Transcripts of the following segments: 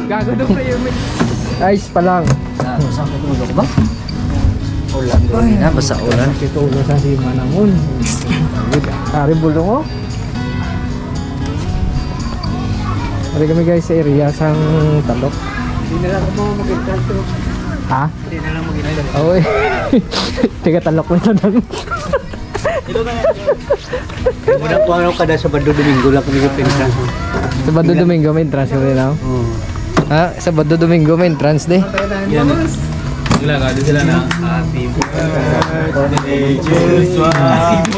Gago doon pa yun. Ice pa lang. Basa ko tulog ba? Ulan doon na, basa ulan. Kitulo sa si Manangon. Ari bulong oh. Ari kami guys sa area sang Talok. Hindi na lang ako mag-entrance. Ha? Hindi na lang mag-entrance. Oo eh. Tiga Talok mo na lang. Muna po ano kada Sabado Domingo lang kami mag-entrance. Sabado Domingo may entrance kami na. Ha? Sabado Domingo may entrance de. Yan. Sila nga, sila na. Happy birthday, Joshua. Happy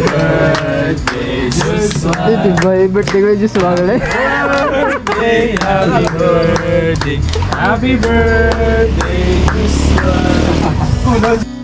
birthday, Joshua. Ito ba yung birthday ko yung Joshua gali? Happy birthday, happy birthday, Joshua.